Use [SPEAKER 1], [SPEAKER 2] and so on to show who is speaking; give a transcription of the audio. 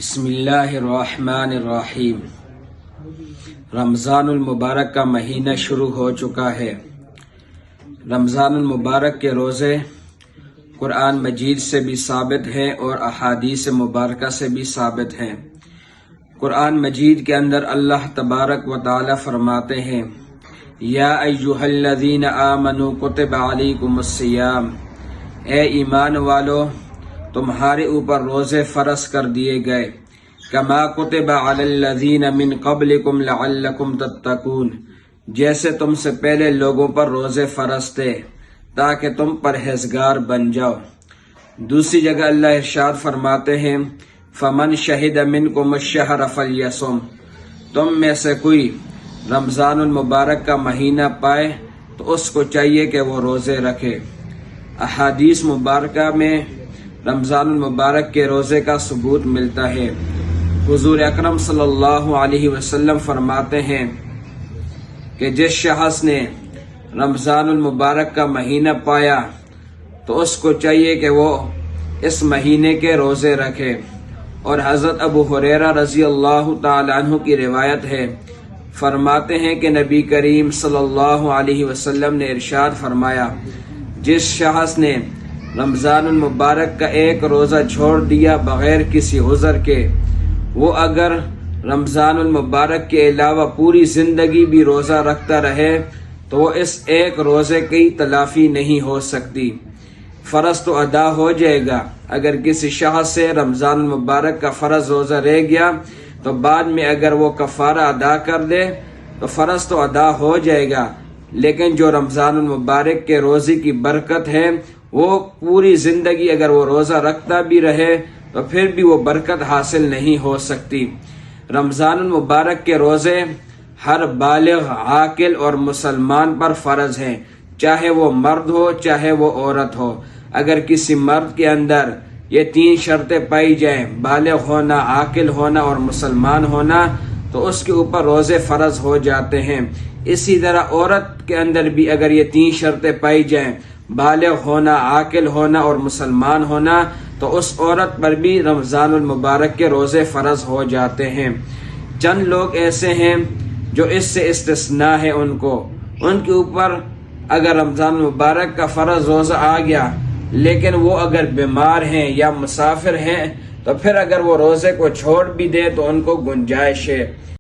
[SPEAKER 1] بسم اللہ الرحمن الرحیم۔ رمضان المبارک کا مہینہ شروع ہو چکا ہے۔ رمضان المبارک کے روزے قرآن مجید سے بھی ثابت ہیں اور احادیث مبارکہ سے بھی ثابت ہیں۔ قرآن مجید کے اندر اللہ تبارک و تعالی فرماتے ہیں، یا ایھا الذین آمنوا کتب علیکم الصیام، اے ایمان والو تمہارے اوپر روزے فرض کر دیے گئے، کما کتب علی الذین من قبلکم لعلکم تتقون، جیسے تم سے پہلے لوگوں پر روزے فرض تھے تاکہ تم پرہیزگار بن جاؤ۔ دوسری جگہ اللہ ارشاد فرماتے ہیں، فمن شہد منکم الشہر فلیصم، تم میں سے کوئی رمضان المبارک کا مہینہ پائے تو اس کو چاہیے کہ وہ روزے رکھے۔ احادیث مبارکہ میں رمضان المبارک کے روزے کا ثبوت ملتا ہے۔ حضور اکرم صلی اللہ علیہ وسلم فرماتے ہیں کہ جس شخص نے رمضان المبارک کا مہینہ پایا تو اس کو چاہیے کہ وہ اس مہینے کے روزے رکھے۔ اور حضرت ابو ہریرہ رضی اللہ تعالی عنہ کی روایت ہے، فرماتے ہیں کہ نبی کریم صلی اللہ علیہ وسلم نے ارشاد فرمایا، جس شخص نے رمضان المبارک کا ایک روزہ چھوڑ دیا بغیر کسی عذر کے، وہ اگر رمضان المبارک کے علاوہ پوری زندگی بھی روزہ رکھتا رہے تو وہ اس ایک روزے کی تلافی نہیں ہو سکتی۔ فرض تو ادا ہو جائے گا، اگر کسی شخص سے رمضان المبارک کا فرض روزہ رہ گیا تو بعد میں اگر وہ کفارہ ادا کر دے تو فرض تو ادا ہو جائے گا، لیکن جو رمضان المبارک کے روزے کی برکت ہے وہ پوری زندگی اگر وہ روزہ رکھتا بھی رہے تو پھر بھی وہ برکت حاصل نہیں ہو سکتی۔ رمضان المبارک کے روزے ہر بالغ، عاقل اور مسلمان پر فرض ہیں، چاہے وہ مرد ہو چاہے وہ عورت ہو۔ اگر کسی مرد کے اندر یہ تین شرطیں پائی جائیں، بالغ ہونا، عاقل ہونا اور مسلمان ہونا، تو اس کے اوپر روزے فرض ہو جاتے ہیں۔ اسی طرح عورت کے اندر بھی اگر یہ تین شرطیں پائی جائیں، بالغ ہونا، عاقل ہونا اور مسلمان ہونا، تو اس عورت پر بھی رمضان المبارک کے روزے فرض ہو جاتے ہیں۔ چند لوگ ایسے ہیں جو اس سے استثناء ہے، ان کے اوپر اگر رمضان المبارک کا فرض روزہ آ گیا لیکن وہ اگر بیمار ہیں یا مسافر ہیں تو پھر اگر وہ روزے کو چھوڑ بھی دے تو ان کو گنجائش ہے۔